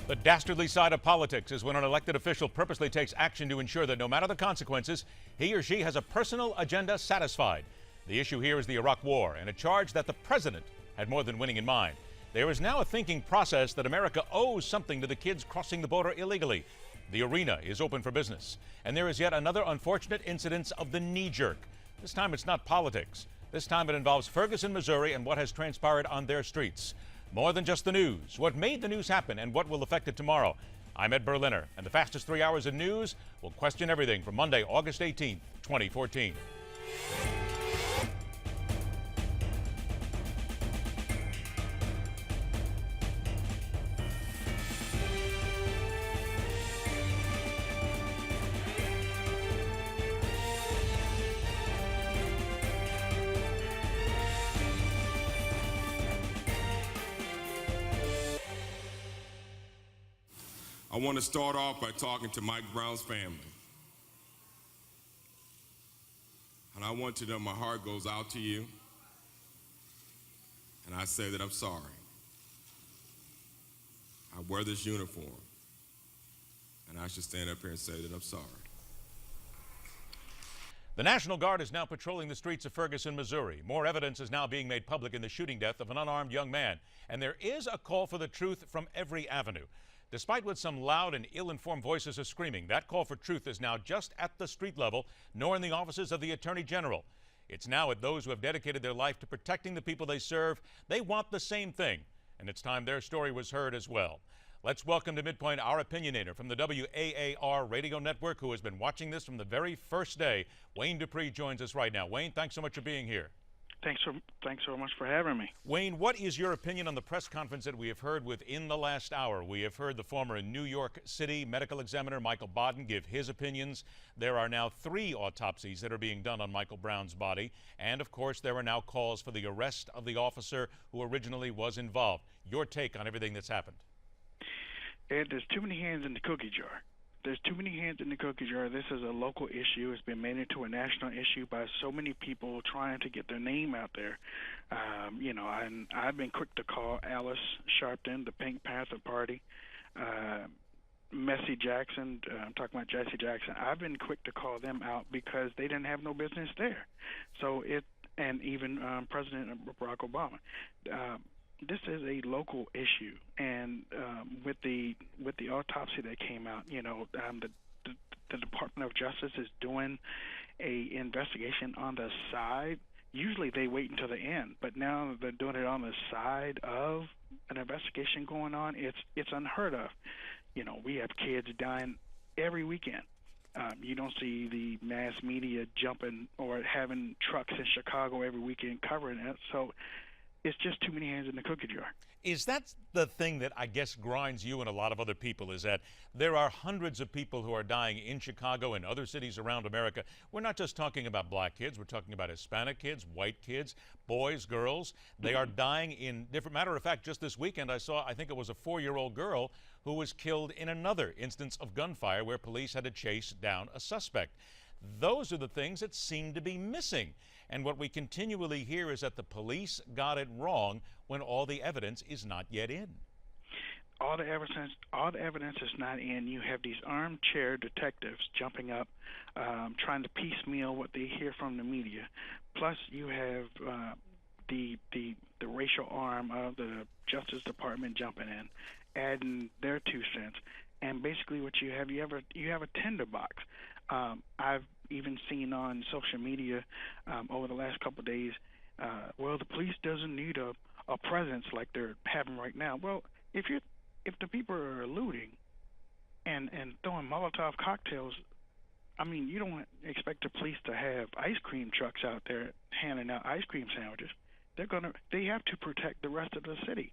The dastardly side of politics is when an elected official purposely takes action to ensure that no matter the consequences, he or she has a personal agenda satisfied. The issue here is the Iraq War and a charge that the president had more than winning in mind. There is now a thinking process that America owes something to the kids crossing the border illegally. The arena is open for business. And there is yet another unfortunate incident of the knee-jerk. This time it's not politics. This time it involves Ferguson, Missouri, and what has transpired on their streets. More than just the news, what made the news happen and what will affect it tomorrow. I'm Ed Berliner, and the fastest 3 hours of news will question everything from Monday, August 18th, 2014. I want to start off by talking to Mike Brown's family. And I want you to know my heart goes out to you. And I say that I'm sorry. I wear this uniform. And I should stand up here and say that I'm sorry. The National Guard is now patrolling the streets of Ferguson, Missouri. More evidence is now being made public in the shooting death of an unarmed young man. And there is a call for the truth from every avenue. Despite what some loud and ill-informed voices are screaming, that call for truth is now just at the street level, nor in the offices of the Attorney General. It's now at those who have dedicated their life to protecting the people they serve. They want the same thing, and it's time their story was heard as well. Let's welcome to MidPoint our opinionator from the WAAR radio network who has been watching this from the very first day. Wayne Dupree joins us right now. Wayne, thanks so much for being here. Thanks so much for having me. Wayne, what is your opinion on the press conference that we have heard within the last hour? We have heard the former New York City medical examiner Michael Baden give his opinions. There are now 3 autopsies that are being done on Michael Brown's body. And, of course, there are now calls for the arrest of the officer who originally was involved. Your take on everything that's happened? Ed, there's too many hands in the cookie jar. There's too many hands in the cookie jar. This is a local issue. It's been made into a national issue by so many people trying to get their name out there. And I've been quick to call Alice Sharpton, the Pink Panther Party, Messi Jackson, I'm talking about Jesse Jackson. I've been quick to call them out because they didn't have no business there. And even President Barack Obama. This is a local issue, and with the autopsy that came out, the Department of Justice is doing a investigation on the side. Usually they wait until the end, but now they're doing it on the side of an investigation going on. It's unheard of. We have kids dying every weekend. You don't see the mass media jumping or having trucks in Chicago every weekend covering it. So it's just too many hands in the cookie jar. Is that the thing that I guess grinds you and a lot of other people, is that there are hundreds of people who are dying in Chicago and other cities around America? We're not just talking about black kids. We're talking about Hispanic kids, white kids, boys, girls. They are dying in different. Matter of fact, just this weekend I think it was a 4-year-old girl who was killed in another instance of gunfire where police had to chase down a suspect. Those are the things that seem to be missing. And what we continually hear is that the police got it wrong when all the evidence is not yet in. All the evidence is not in. You have these armchair detectives jumping up, trying to piecemeal what they hear from the media. Plus, you have the racial arm of the Justice Department jumping in, adding their 2 cents. And basically, what you have a tinderbox. I've even seen on social media over the last couple of days, the police doesn't need a presence like they're having right now. Well, if the people are looting and throwing Molotov cocktails, I mean, you don't expect the police to have ice cream trucks out there handing out ice cream sandwiches. They have to protect the rest of the city.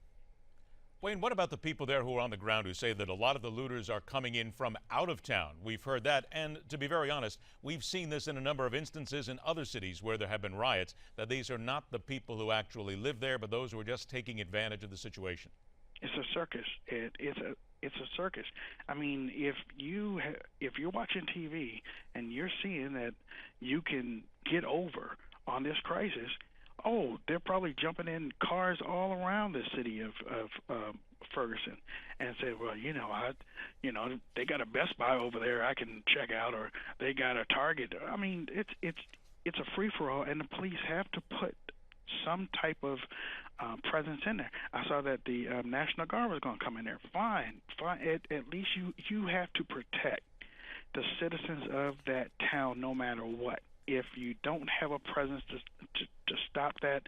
Wayne, what about the people there who are on the ground who say that a lot of the looters are coming in from out of town? We've heard that, and to be very honest, we've seen this in a number of instances in other cities where there have been riots, that these are not the people who actually live there, but those who are just taking advantage of the situation. It's a circus. It's a circus. I mean, if you're watching TV and you're seeing that you can get over on this crisis, they're probably jumping in cars all around the city of Ferguson and said, well, they got a Best Buy over there I can check out, or they got a Target. I mean, it's a free for all, and the police have to put some type of presence in there. I saw that the National Guard was going to come in there. Fine. At least you have to protect the citizens of that town, no matter what. If you don't have a presence to stop that,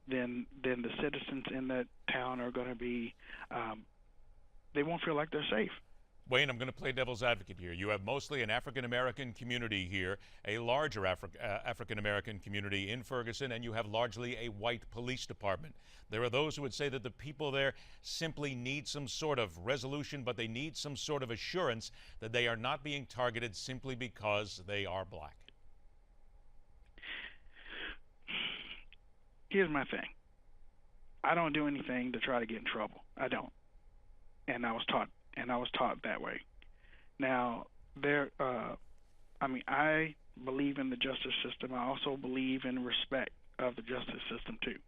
then the citizens in that town are going to be, they won't feel like they're safe. Wayne, I'm going to play devil's advocate here. You have mostly an African-American community here, a larger African-American community in Ferguson, and you have largely a white police department. There are those who would say that the people there simply need some sort of resolution, but they need some sort of assurance that they are not being targeted simply because they are black. Here's my thing. I don't do anything to try to get in trouble. I don't. And I was taught that way. Now, I believe in the justice system. I also believe in respect of the justice system too.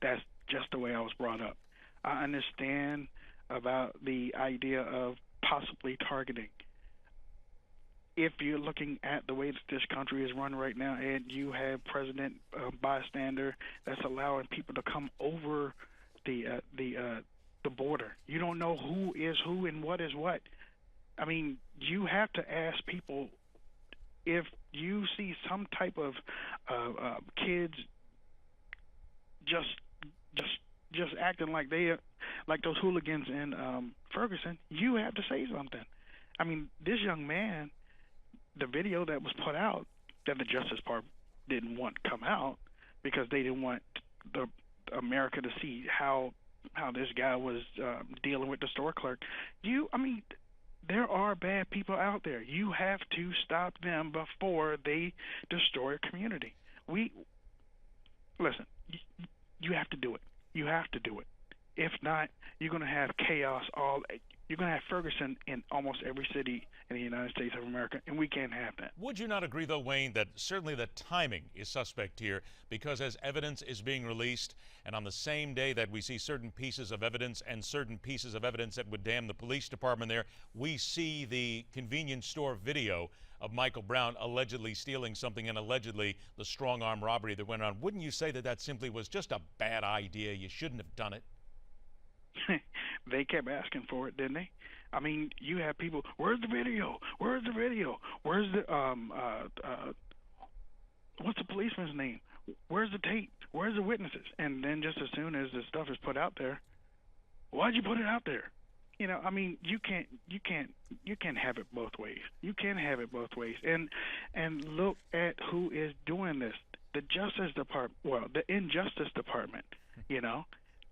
That's just the way I was brought up. I understand about the idea of possibly targeting. If you're looking at the way that this country is run right now, and you have President Bystander that's allowing people to come over the border, you don't know who is who and what is what. I mean, you have to ask people, if you see some type of kids just acting like like those hooligans in Ferguson, you have to say something. I mean, this young man, the video that was put out that the Justice Department didn't want come out because they didn't want America to see how this guy was dealing with the store clerk. There are bad people out there. You have to stop them before they destroy a community. Listen, you have to do it. You have to do it. If not, you're going to have chaos you're going to have Ferguson in almost every city in the United States of America, and we can't have that. Would you not agree, though, Wayne, that certainly the timing is suspect here, because as evidence is being released, and on the same day that we see certain pieces of evidence and certain pieces of evidence that would damn the police department there, we see the convenience store video of Michael Brown allegedly stealing something and allegedly the strong-arm robbery that went on. Wouldn't you say that that simply was just a bad idea? You shouldn't have done it. They kept asking for it, didn't they? I mean, you have people, where's the video? Where's the video? Where's the what's the policeman's name? Where's the tape? Where's the witnesses? And then just as soon as the stuff is put out there, why'd you put it out there? I mean, you can't have it both ways. You can't have it both ways. And look at who is doing this. The Justice Department, the Injustice Department,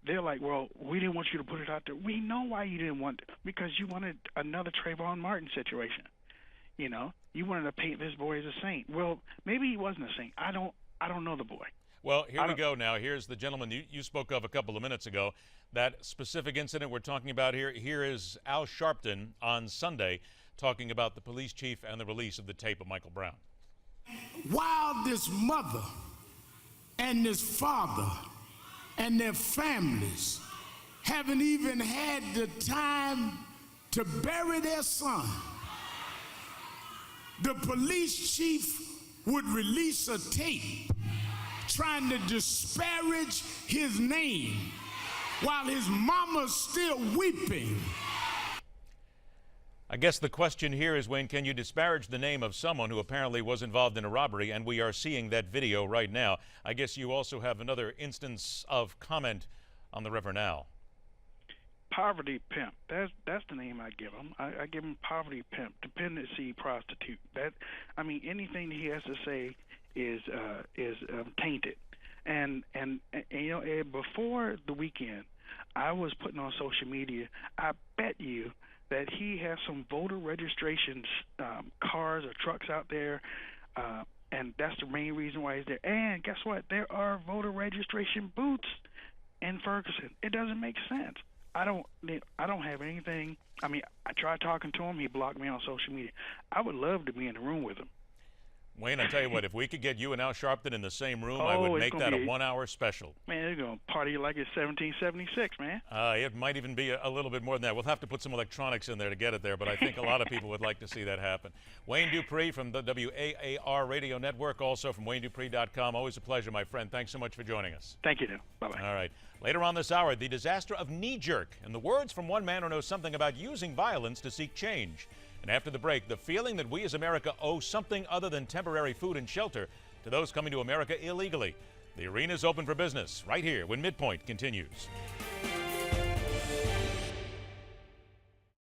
They're like, well, we didn't want you to put it out there. We know why you didn't want it, because you wanted another Trayvon Martin situation. You wanted to paint this boy as a saint. Well, maybe he wasn't a saint. I don't know the boy. Well, here we go now. Here's the gentleman you spoke of a couple of minutes ago. That specific incident we're talking about here. Here is Al Sharpton on Sunday talking about the police chief and the release of the tape of Michael Brown. While this mother and this father and their families haven't even had the time to bury their son, the police chief would release a tape trying to disparage his name while his mama's still weeping. I guess the question here is, Wayne, can you disparage the name of someone who apparently was involved in a robbery? And we are seeing that video right now. I guess you also have another instance of comment on the Reverend Al. Poverty pimp. That's the name I give him. I give him poverty pimp, dependency prostitute. Anything that he has to say is tainted. And before the weekend, I was putting on social media, I bet you that he has some voter registration cars or trucks out there, and that's the main reason why he's there. And guess what? There are voter registration booths in Ferguson. It doesn't make sense. I don't have anything. I tried talking to him. He blocked me on social media. I would love to be in the room with him. Wayne, I tell you what, if we could get you and Al Sharpton in the same room, I Oh, would it's make gonna that a be- 1-hour special. Man, they're going to party like it's 1776, man. It might even be a little bit more than that. We'll have to put some electronics in there to get it there, but I think a lot of people would like to see that happen. Wayne Dupree from the WAAR Radio Network, also from WayneDupree.com. Always a pleasure, my friend. Thanks so much for joining us. Thank you, Neil. Bye-bye. All right. Later on this hour, the disaster of knee-jerk and the words from one man who knows something about using violence to seek change. And after the break, the feeling that we as America owe something other than temporary food and shelter to those coming to America illegally. The arena's open for business right here when MidPoint continues.